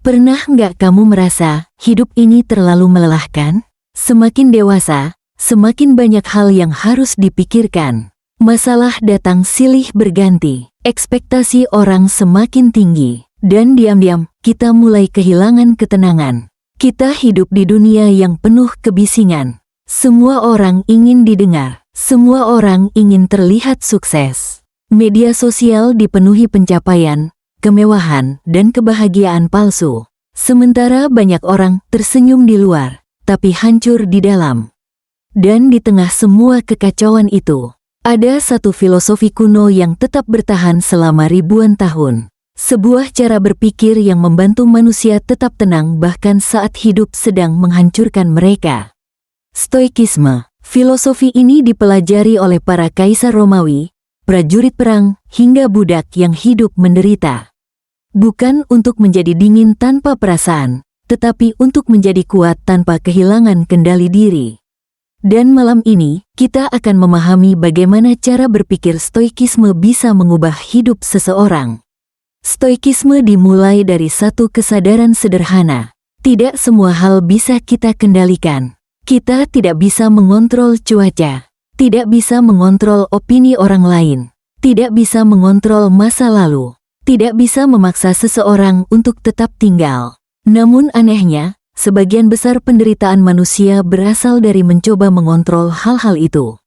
Pernah nggak kamu merasa hidup ini terlalu melelahkan? Semakin dewasa, semakin banyak hal yang harus dipikirkan. Masalah datang silih berganti, ekspektasi orang semakin tinggi, dan diam-diam kita mulai kehilangan ketenangan. Kita hidup di dunia yang penuh kebisingan. Semua orang ingin didengar, semua orang ingin terlihat sukses. Media sosial dipenuhi pencapaian, kemewahan, dan kebahagiaan palsu. Sementara banyak orang tersenyum di luar, tapi hancur di dalam. Dan di tengah semua kekacauan itu, ada satu filosofi kuno yang tetap bertahan selama ribuan tahun. Sebuah cara berpikir yang membantu manusia tetap tenang bahkan saat hidup sedang menghancurkan mereka. Stoikisme. Filosofi ini dipelajari oleh para kaisar Romawi, prajurit perang, hingga budak yang hidup menderita. Bukan untuk menjadi dingin tanpa perasaan, tetapi untuk menjadi kuat tanpa kehilangan kendali diri. Dan malam ini, kita akan memahami bagaimana cara berpikir stoikisme bisa mengubah hidup seseorang. Stoikisme dimulai dari satu kesadaran sederhana. Tidak semua hal bisa kita kendalikan. Kita tidak bisa mengontrol cuaca, tidak bisa mengontrol opini orang lain, tidak bisa mengontrol masa lalu. Tidak bisa memaksa seseorang untuk tetap tinggal. Namun anehnya, sebagian besar penderitaan manusia berasal dari mencoba mengontrol hal-hal itu.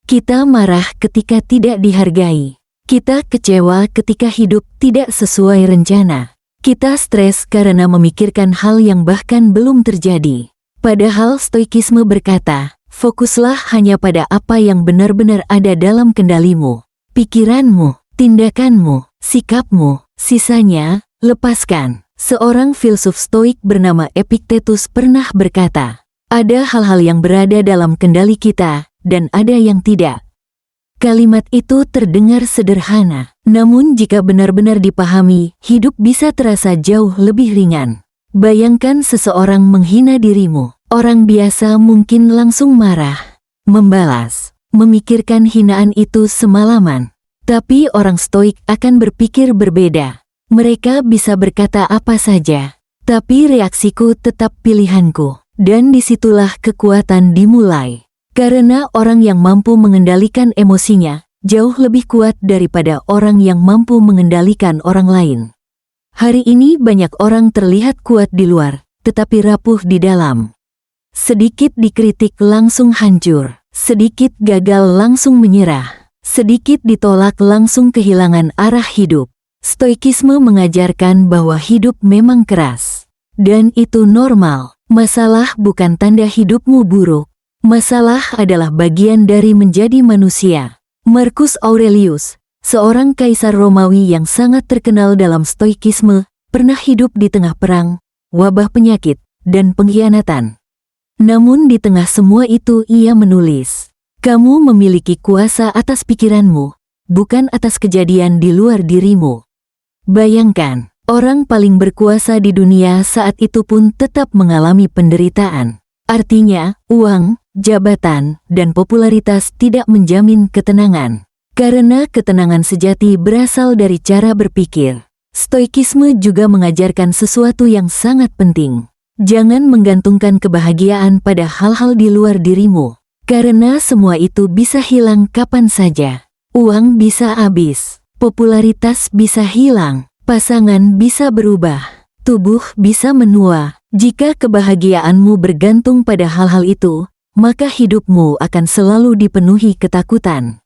Kita marah ketika tidak dihargai. Kita kecewa ketika hidup tidak sesuai rencana. Kita stres karena memikirkan hal yang bahkan belum terjadi. Padahal stoikisme berkata, fokuslah hanya pada apa yang benar-benar ada dalam kendalimu, pikiranmu, tindakanmu, sikapmu, sisanya, lepaskan. Seorang filsuf stoik bernama Epictetus pernah berkata, ada hal-hal yang berada dalam kendali kita, dan ada yang tidak. Kalimat itu terdengar sederhana, namun jika benar-benar dipahami, hidup bisa terasa jauh lebih ringan. Bayangkan seseorang menghina dirimu, orang biasa mungkin langsung marah, membalas, memikirkan hinaan itu semalaman. Tapi orang stoik akan berpikir berbeda. Mereka bisa berkata apa saja, tapi reaksiku tetap pilihanku. Dan disitulah kekuatan dimulai. Karena orang yang mampu mengendalikan emosinya, jauh lebih kuat daripada orang yang mampu mengendalikan orang lain. Hari ini banyak orang terlihat kuat di luar, tetapi rapuh di dalam. Sedikit dikritik langsung hancur, sedikit gagal langsung menyerah. Sedikit ditolak langsung kehilangan arah hidup. Stoikisme mengajarkan bahwa hidup memang keras. Dan itu normal. Masalah bukan tanda hidupmu buruk. Masalah adalah bagian dari menjadi manusia. Marcus Aurelius, seorang kaisar Romawi yang sangat terkenal dalam stoikisme, pernah hidup di tengah perang, wabah penyakit, dan pengkhianatan. Namun di tengah semua itu ia menulis, kamu memiliki kuasa atas pikiranmu, bukan atas kejadian di luar dirimu. Bayangkan, orang paling berkuasa di dunia saat itu pun tetap mengalami penderitaan. Artinya, uang, jabatan, dan popularitas tidak menjamin ketenangan. Karena ketenangan sejati berasal dari cara berpikir. Stoikisme juga mengajarkan sesuatu yang sangat penting. Jangan menggantungkan kebahagiaan pada hal-hal di luar dirimu. Karena semua itu bisa hilang kapan saja. Uang bisa habis, popularitas bisa hilang, pasangan bisa berubah, tubuh bisa menua. Jika kebahagiaanmu bergantung pada hal-hal itu, maka hidupmu akan selalu dipenuhi ketakutan.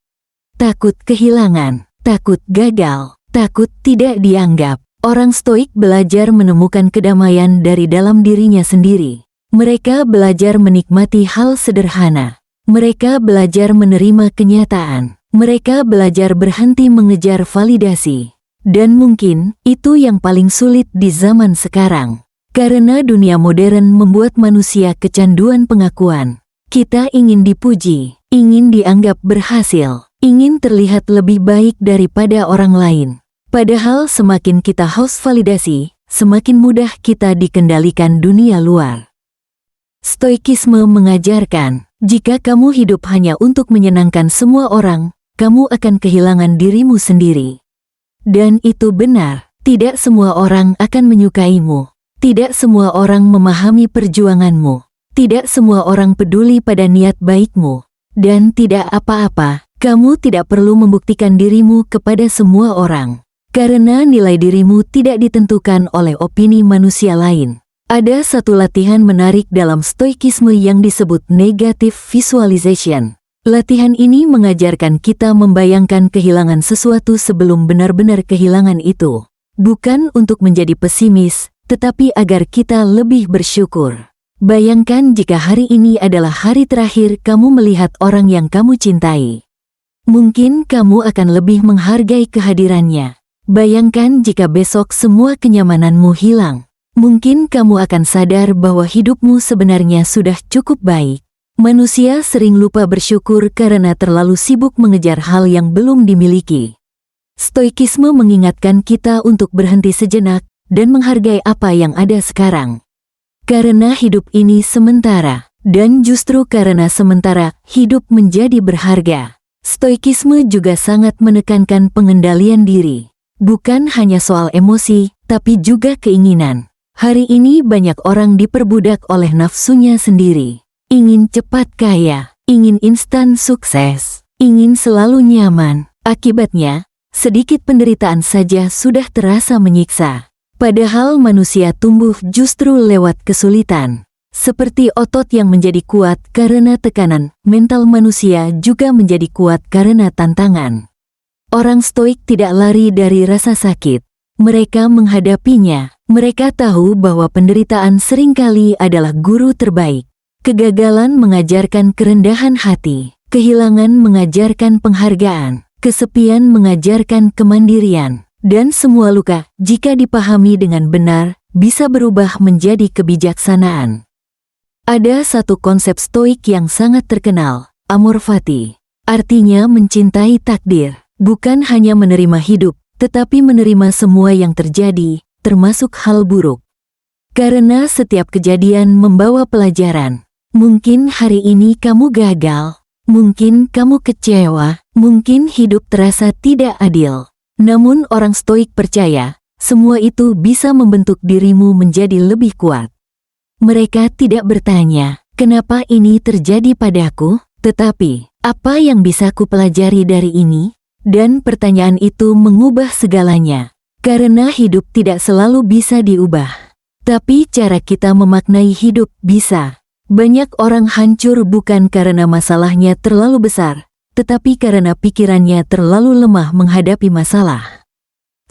Takut kehilangan, takut gagal, takut tidak dianggap. Orang stoik belajar menemukan kedamaian dari dalam dirinya sendiri. Mereka belajar menikmati hal sederhana. Mereka belajar menerima kenyataan. Mereka belajar berhenti mengejar validasi. Dan mungkin itu yang paling sulit di zaman sekarang. Karena dunia modern membuat manusia kecanduan pengakuan. Kita ingin dipuji, ingin dianggap berhasil, ingin terlihat lebih baik daripada orang lain. Padahal semakin kita haus validasi, semakin mudah kita dikendalikan dunia luar. Stoikisme mengajarkan, jika kamu hidup hanya untuk menyenangkan semua orang, kamu akan kehilangan dirimu sendiri. Dan itu benar, tidak semua orang akan menyukaimu. Tidak semua orang memahami perjuanganmu. Tidak semua orang peduli pada niat baikmu. Dan tidak apa-apa, kamu tidak perlu membuktikan dirimu kepada semua orang. Karena nilai dirimu tidak ditentukan oleh opini manusia lain. Ada satu latihan menarik dalam stoikisme yang disebut negative visualization. Latihan ini mengajarkan kita membayangkan kehilangan sesuatu sebelum benar-benar kehilangan itu. Bukan untuk menjadi pesimis, tetapi agar kita lebih bersyukur. Bayangkan jika hari ini adalah hari terakhir kamu melihat orang yang kamu cintai. Mungkin kamu akan lebih menghargai kehadirannya. Bayangkan jika besok semua kenyamananmu hilang. Mungkin kamu akan sadar bahwa hidupmu sebenarnya sudah cukup baik. Manusia sering lupa bersyukur karena terlalu sibuk mengejar hal yang belum dimiliki. Stoikisme mengingatkan kita untuk berhenti sejenak dan menghargai apa yang ada sekarang. Karena hidup ini sementara, dan justru karena sementara, hidup menjadi berharga. Stoikisme juga sangat menekankan pengendalian diri. Bukan hanya soal emosi, tapi juga keinginan. Hari ini banyak orang diperbudak oleh nafsunya sendiri. Ingin cepat kaya, ingin instan sukses, ingin selalu nyaman. Akibatnya, sedikit penderitaan saja sudah terasa menyiksa. Padahal manusia tumbuh justru lewat kesulitan. Seperti otot yang menjadi kuat karena tekanan, mental manusia juga menjadi kuat karena tantangan. Orang stoik tidak lari dari rasa sakit. Mereka menghadapinya. Mereka tahu bahwa penderitaan seringkali adalah guru terbaik. Kegagalan mengajarkan kerendahan hati. Kehilangan mengajarkan penghargaan. Kesepian mengajarkan kemandirian. Dan semua luka, jika dipahami dengan benar, bisa berubah menjadi kebijaksanaan. Ada satu konsep stoik yang sangat terkenal, amor fati. Artinya mencintai takdir. Bukan hanya menerima hidup, tetapi menerima semua yang terjadi, termasuk hal buruk. Karena setiap kejadian membawa pelajaran. Mungkin hari ini kamu gagal. Mungkin kamu kecewa, mungkin hidup terasa tidak adil. Namun orang stoik percaya, semua itu bisa membentuk dirimu menjadi lebih kuat. Mereka tidak bertanya, kenapa ini terjadi padaku? Tetapi, apa yang bisa kupelajari dari ini? Dan pertanyaan itu mengubah segalanya. Karena hidup tidak selalu bisa diubah. Tapi cara kita memaknai hidup bisa. Banyak orang hancur bukan karena masalahnya terlalu besar, tetapi karena pikirannya terlalu lemah menghadapi masalah.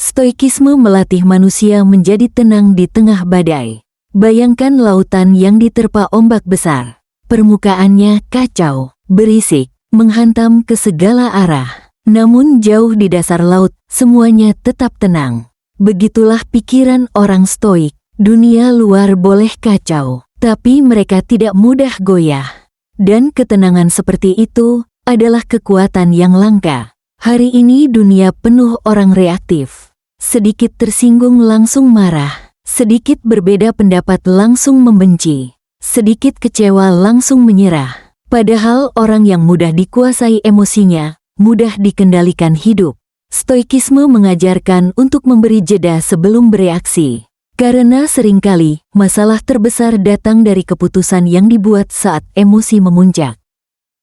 Stoikisme melatih manusia menjadi tenang di tengah badai. Bayangkan lautan yang diterpa ombak besar. Permukaannya kacau, berisik, menghantam ke segala arah. Namun jauh di dasar laut, semuanya tetap tenang. Begitulah pikiran orang stoik. Dunia luar boleh kacau, tapi mereka tidak mudah goyah. Dan ketenangan seperti itu adalah kekuatan yang langka. Hari ini dunia penuh orang reaktif. Sedikit tersinggung langsung marah. Sedikit berbeda pendapat langsung membenci. Sedikit kecewa langsung menyerah. Padahal orang yang mudah dikuasai emosinya, mudah dikendalikan hidup. Stoikisme mengajarkan untuk memberi jeda sebelum bereaksi. Karena seringkali, masalah terbesar datang dari keputusan yang dibuat saat emosi memuncak.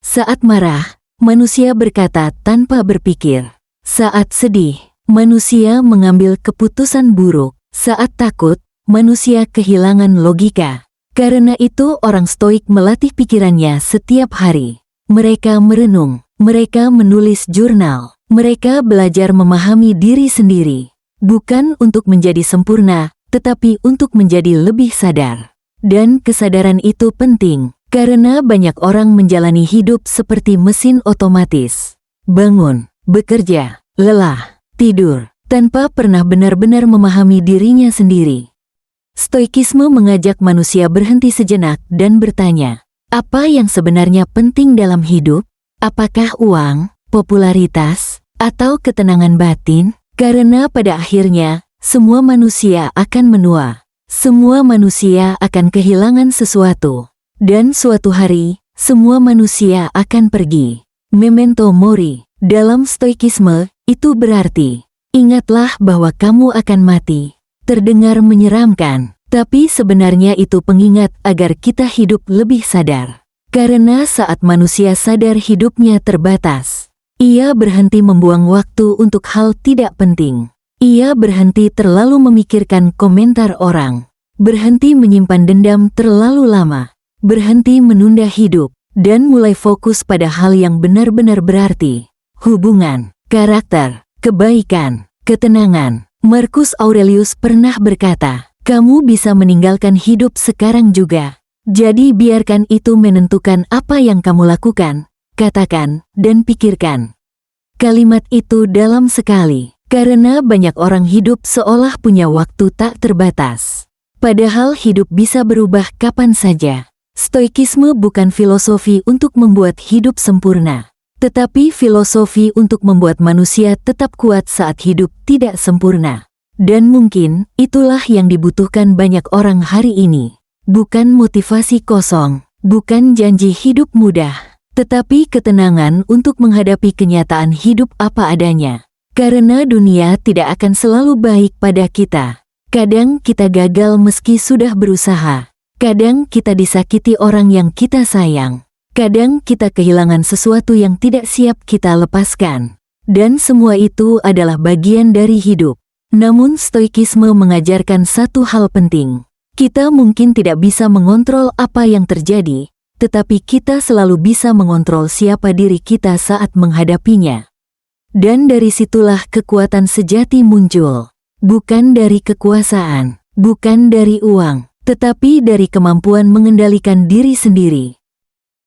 Saat marah, manusia berkata tanpa berpikir. Saat sedih, manusia mengambil keputusan buruk. Saat takut, manusia kehilangan logika. Karena itu orang stoik melatih pikirannya setiap hari. Mereka merenung, mereka menulis jurnal, mereka belajar memahami diri sendiri. Bukan untuk menjadi sempurna, tetapi untuk menjadi lebih sadar. Dan kesadaran itu penting, karena banyak orang menjalani hidup seperti mesin otomatis. Bangun, bekerja, lelah, tidur, tanpa pernah benar-benar memahami dirinya sendiri. Stoikisme mengajak manusia berhenti sejenak dan bertanya, apa yang sebenarnya penting dalam hidup? Apakah uang, popularitas, atau ketenangan batin? Karena pada akhirnya, semua manusia akan menua. Semua manusia akan kehilangan sesuatu. Dan suatu hari, semua manusia akan pergi. Memento mori. Dalam stoikisme, itu berarti, ingatlah bahwa kamu akan mati. Terdengar menyeramkan, Tapi sebenarnya itu pengingat agar kita hidup lebih sadar. Karena saat manusia sadar hidupnya terbatas, ia berhenti membuang waktu untuk hal tidak penting. Ia berhenti terlalu memikirkan komentar orang, berhenti menyimpan dendam terlalu lama, berhenti menunda hidup, dan mulai fokus pada hal yang benar-benar berarti. Hubungan, karakter, kebaikan, ketenangan. Marcus Aurelius pernah berkata, kamu bisa meninggalkan hidup sekarang juga. Jadi biarkan itu menentukan apa yang kamu lakukan, katakan, dan pikirkan. Kalimat itu dalam sekali. Karena banyak orang hidup seolah punya waktu tak terbatas. Padahal hidup bisa berubah kapan saja. Stoikisme bukan filosofi untuk membuat hidup sempurna, tetapi filosofi untuk membuat manusia tetap kuat saat hidup tidak sempurna. Dan mungkin itulah yang dibutuhkan banyak orang hari ini. Bukan motivasi kosong, bukan janji hidup mudah, tetapi ketenangan untuk menghadapi kenyataan hidup apa adanya. Karena dunia tidak akan selalu baik pada kita. Kadang kita gagal meski sudah berusaha. Kadang kita disakiti orang yang kita sayang. Kadang kita kehilangan sesuatu yang tidak siap kita lepaskan. Dan semua itu adalah bagian dari hidup. Namun stoikisme mengajarkan satu hal penting. Kita mungkin tidak bisa mengontrol apa yang terjadi, tetapi kita selalu bisa mengontrol siapa diri kita saat menghadapinya. Dan dari situlah kekuatan sejati muncul. Bukan dari kekuasaan, bukan dari uang, tetapi dari kemampuan mengendalikan diri sendiri.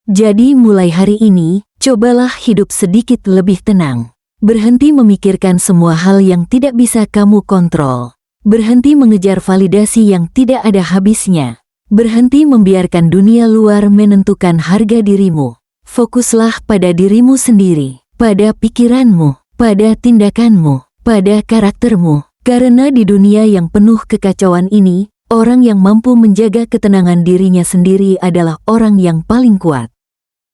Jadi mulai hari ini, cobalah hidup sedikit lebih tenang. Berhenti memikirkan semua hal yang tidak bisa kamu kontrol. Berhenti mengejar validasi yang tidak ada habisnya. Berhenti membiarkan dunia luar menentukan harga dirimu. Fokuslah pada dirimu sendiri. Pada pikiranmu, pada tindakanmu, pada karaktermu. Karena di dunia yang penuh kekacauan ini, orang yang mampu menjaga ketenangan dirinya sendiri adalah orang yang paling kuat.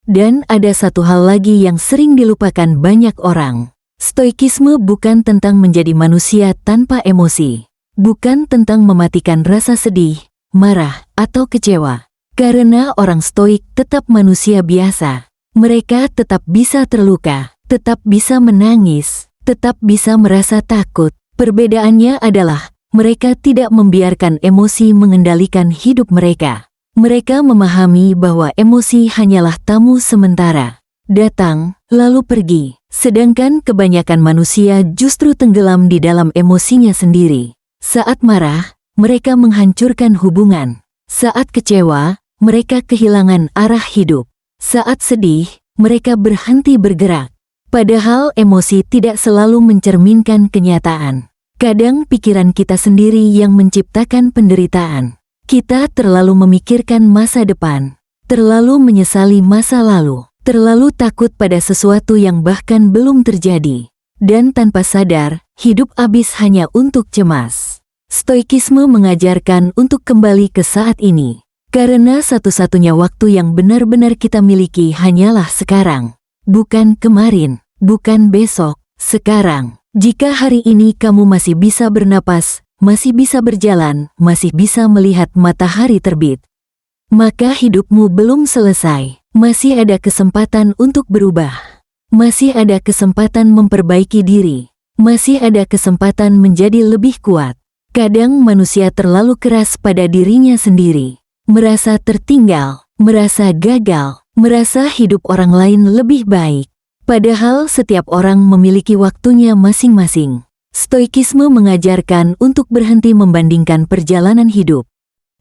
Dan ada satu hal lagi yang sering dilupakan banyak orang. Stoikisme bukan tentang menjadi manusia tanpa emosi. Bukan tentang mematikan rasa sedih, marah, atau kecewa. Karena orang stoik tetap manusia biasa. Mereka tetap bisa terluka, tetap bisa menangis, tetap bisa merasa takut. Perbedaannya adalah, mereka tidak membiarkan emosi mengendalikan hidup mereka. Mereka memahami bahwa emosi hanyalah tamu sementara. Datang, lalu pergi. Sedangkan kebanyakan manusia justru tenggelam di dalam emosinya sendiri. Saat marah, mereka menghancurkan hubungan. Saat kecewa, mereka kehilangan arah hidup. Saat sedih, mereka berhenti bergerak. Padahal emosi tidak selalu mencerminkan kenyataan. Kadang pikiran kita sendiri yang menciptakan penderitaan. Kita terlalu memikirkan masa depan, terlalu menyesali masa lalu, terlalu takut pada sesuatu yang bahkan belum terjadi. Dan tanpa sadar, hidup habis hanya untuk cemas. Stoikisme mengajarkan untuk kembali ke saat ini. Karena satu-satunya waktu yang benar-benar kita miliki hanyalah sekarang. Bukan kemarin, bukan besok, sekarang. Jika hari ini kamu masih bisa bernapas, masih bisa berjalan, masih bisa melihat matahari terbit, maka hidupmu belum selesai. Masih ada kesempatan untuk berubah. Masih ada kesempatan memperbaiki diri. Masih ada kesempatan menjadi lebih kuat. Kadang manusia terlalu keras pada dirinya sendiri. Merasa tertinggal, merasa gagal, merasa hidup orang lain lebih baik. Padahal setiap orang memiliki waktunya masing-masing. Stoikisme mengajarkan untuk berhenti membandingkan perjalanan hidup.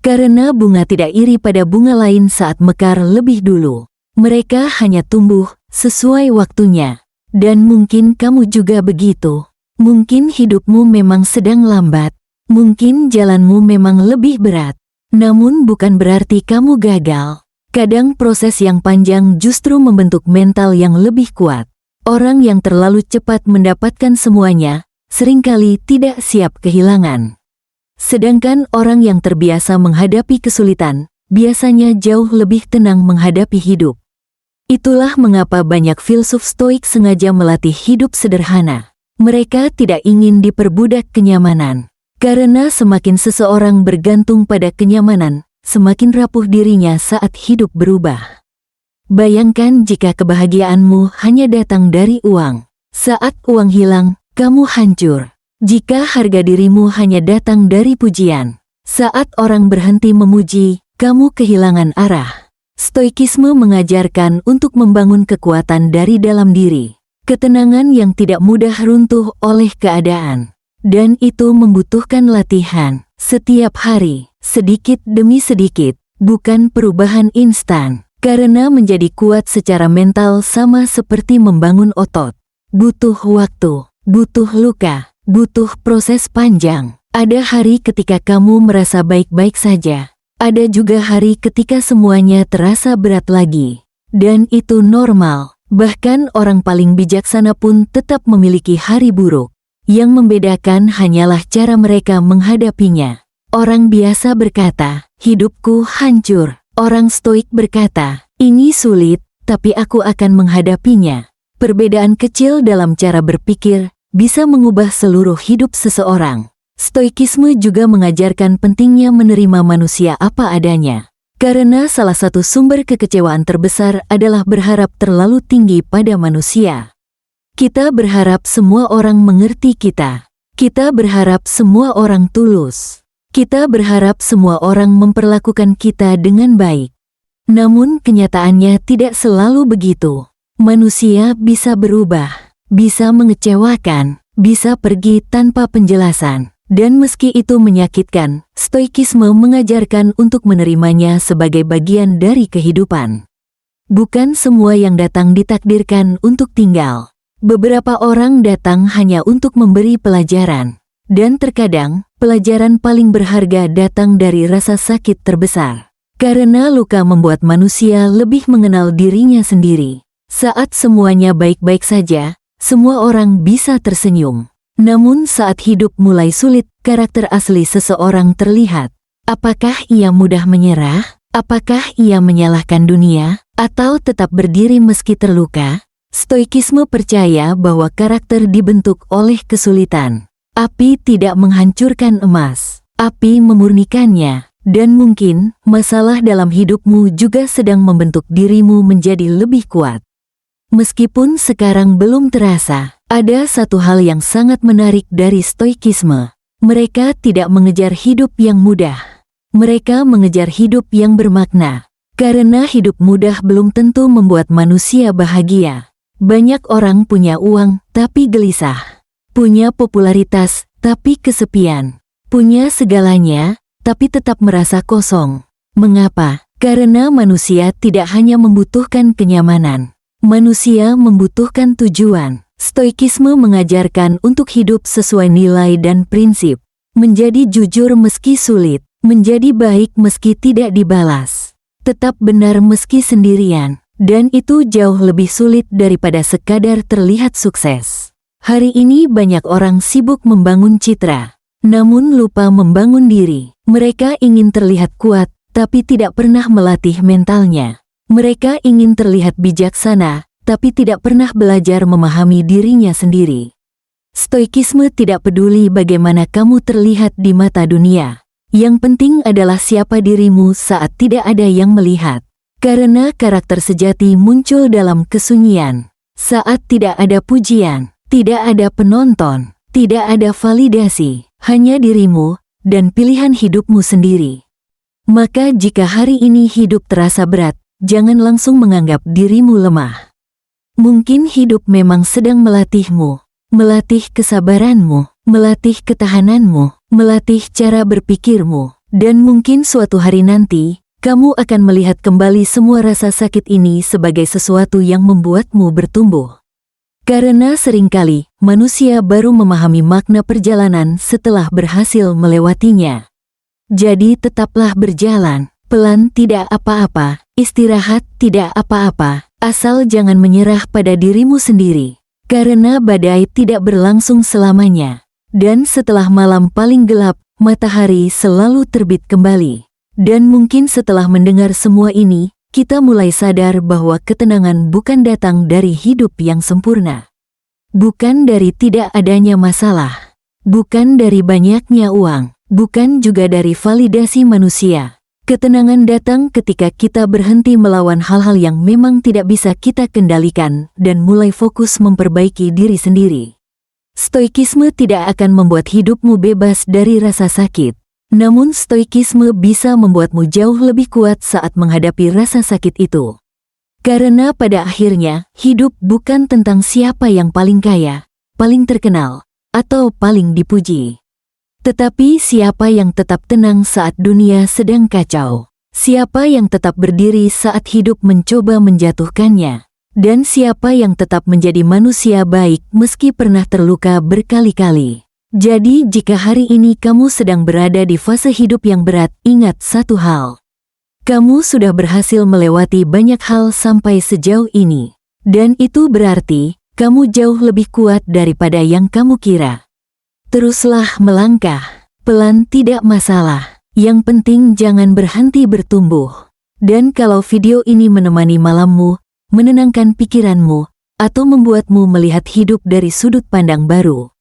Karena bunga tidak iri pada bunga lain saat mekar lebih dulu. Mereka hanya tumbuh sesuai waktunya. Dan mungkin kamu juga begitu. Mungkin hidupmu memang sedang lambat. Mungkin jalanmu memang lebih berat. Namun bukan berarti kamu gagal. Kadang proses yang panjang justru membentuk mental yang lebih kuat. Orang yang terlalu cepat mendapatkan semuanya, seringkali tidak siap kehilangan. Sedangkan orang yang terbiasa menghadapi kesulitan, biasanya jauh lebih tenang menghadapi hidup. Itulah mengapa banyak filsuf stoik sengaja melatih hidup sederhana. Mereka tidak ingin diperbudak kenyamanan. Karena semakin seseorang bergantung pada kenyamanan, semakin rapuh dirinya saat hidup berubah. Bayangkan jika kebahagiaanmu hanya datang dari uang. Saat uang hilang, kamu hancur. Jika harga dirimu hanya datang dari pujian. Saat orang berhenti memuji, kamu kehilangan arah. Stoikisme mengajarkan untuk membangun kekuatan dari dalam diri. Ketenangan yang tidak mudah runtuh oleh keadaan. Dan itu membutuhkan latihan, setiap hari, sedikit demi sedikit, bukan perubahan instan. Karena menjadi kuat secara mental sama seperti membangun otot. Butuh waktu, butuh luka, butuh proses panjang. Ada hari ketika kamu merasa baik-baik saja. Ada juga hari ketika semuanya terasa berat lagi. Dan itu normal. Bahkan orang paling bijaksana pun tetap memiliki hari buruk. Yang membedakan hanyalah cara mereka menghadapinya. Orang biasa berkata, hidupku hancur. Orang stoik berkata, ini sulit, tapi aku akan menghadapinya. Perbedaan kecil dalam cara berpikir bisa mengubah seluruh hidup seseorang. Stoikisme juga mengajarkan pentingnya menerima manusia apa adanya. Karena salah satu sumber kekecewaan terbesar adalah berharap terlalu tinggi pada manusia. Kita berharap semua orang mengerti kita. Kita berharap semua orang tulus. Kita berharap semua orang memperlakukan kita dengan baik. Namun kenyataannya tidak selalu begitu. Manusia bisa berubah, bisa mengecewakan, bisa pergi tanpa penjelasan. Dan meski itu menyakitkan, stoikisme mengajarkan untuk menerimanya sebagai bagian dari kehidupan. Bukan semua yang datang ditakdirkan untuk tinggal. Beberapa orang datang hanya untuk memberi pelajaran. Dan terkadang, pelajaran paling berharga datang dari rasa sakit terbesar. Karena luka membuat manusia lebih mengenal dirinya sendiri. Saat semuanya baik-baik saja, semua orang bisa tersenyum. Namun saat hidup mulai sulit, karakter asli seseorang terlihat. Apakah ia mudah menyerah? Apakah ia menyalahkan dunia? Atau tetap berdiri meski terluka? Stoikisme percaya bahwa karakter dibentuk oleh kesulitan. Api tidak menghancurkan emas, api memurnikannya. Dan mungkin, masalah dalam hidupmu juga sedang membentuk dirimu menjadi lebih kuat. Meskipun sekarang belum terasa, ada satu hal yang sangat menarik dari stoikisme. Mereka tidak mengejar hidup yang mudah. Mereka mengejar hidup yang bermakna. Karena hidup mudah belum tentu membuat manusia bahagia. Banyak orang punya uang, tapi gelisah. Punya popularitas, tapi kesepian. Punya segalanya, tapi tetap merasa kosong. Mengapa? Karena manusia tidak hanya membutuhkan kenyamanan. Manusia membutuhkan tujuan. Stoikisme mengajarkan untuk hidup sesuai nilai dan prinsip. Menjadi jujur meski sulit. Menjadi baik meski tidak dibalas. Tetap benar meski sendirian. Dan itu jauh lebih sulit daripada sekadar terlihat sukses. Hari ini banyak orang sibuk membangun citra, namun lupa membangun diri. Mereka ingin terlihat kuat, tapi tidak pernah melatih mentalnya. Mereka ingin terlihat bijaksana, tapi tidak pernah belajar memahami dirinya sendiri. Stoikisme tidak peduli bagaimana kamu terlihat di mata dunia. Yang penting adalah siapa dirimu saat tidak ada yang melihat. Karena karakter sejati muncul dalam kesunyian. Saat tidak ada pujian. Tidak ada penonton, tidak ada validasi, hanya dirimu dan pilihan hidupmu sendiri. Maka jika hari ini hidup terasa berat, jangan langsung menganggap dirimu lemah. Mungkin hidup memang sedang melatihmu, melatih kesabaranmu, melatih ketahananmu, melatih cara berpikirmu. Dan mungkin suatu hari nanti, kamu akan melihat kembali semua rasa sakit ini sebagai sesuatu yang membuatmu bertumbuh. Karena seringkali, manusia baru memahami makna perjalanan setelah berhasil melewatinya. Jadi tetaplah berjalan, pelan tidak apa-apa, istirahat tidak apa-apa, asal jangan menyerah pada dirimu sendiri. Karena badai tidak berlangsung selamanya. Dan setelah malam paling gelap, matahari selalu terbit kembali. Dan mungkin setelah mendengar semua ini, kita mulai sadar bahwa ketenangan bukan datang dari hidup yang sempurna. Bukan dari tidak adanya masalah. bukan dari banyaknya uang, bukan juga dari validasi manusia. Ketenangan datang ketika kita berhenti melawan hal-hal yang memang tidak bisa kita kendalikan dan mulai fokus memperbaiki diri sendiri. Stoikisme tidak akan membuat hidupmu bebas dari rasa sakit. Namun stoikisme bisa membuatmu jauh lebih kuat saat menghadapi rasa sakit itu. Karena pada akhirnya, hidup bukan tentang siapa yang paling kaya, paling terkenal, atau paling dipuji. Tetapi siapa yang tetap tenang saat dunia sedang kacau. Siapa yang tetap berdiri saat hidup mencoba menjatuhkannya. Dan siapa yang tetap menjadi manusia baik meski pernah terluka berkali-kali. Jadi jika hari ini kamu sedang berada di fase hidup yang berat, ingat satu hal. Kamu sudah berhasil melewati banyak hal sampai sejauh ini. Dan itu berarti, kamu jauh lebih kuat daripada yang kamu kira. Teruslah melangkah, pelan tidak masalah. Yang penting jangan berhenti bertumbuh. Dan kalau video ini menemani malammu, menenangkan pikiranmu, atau membuatmu melihat hidup dari sudut pandang baru,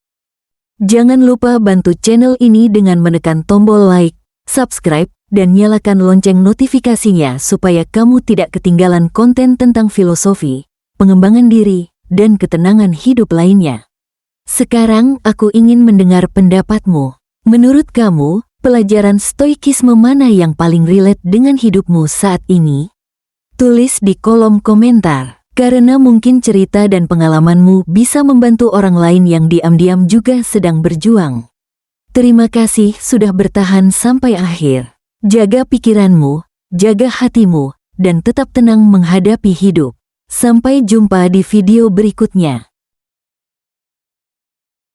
jangan lupa bantu channel ini dengan menekan tombol like, subscribe, dan nyalakan lonceng notifikasinya supaya kamu tidak ketinggalan konten tentang filosofi, pengembangan diri, dan ketenangan hidup lainnya. Sekarang aku ingin mendengar pendapatmu. Menurut kamu, pelajaran stoikisme mana yang paling relate dengan hidupmu saat ini? Tulis di kolom komentar, karena mungkin cerita dan pengalamanmu bisa membantu orang lain yang diam-diam juga sedang berjuang. Terima kasih sudah bertahan sampai akhir. Jaga pikiranmu, jaga hatimu, dan tetap tenang menghadapi hidup. Sampai jumpa di video berikutnya.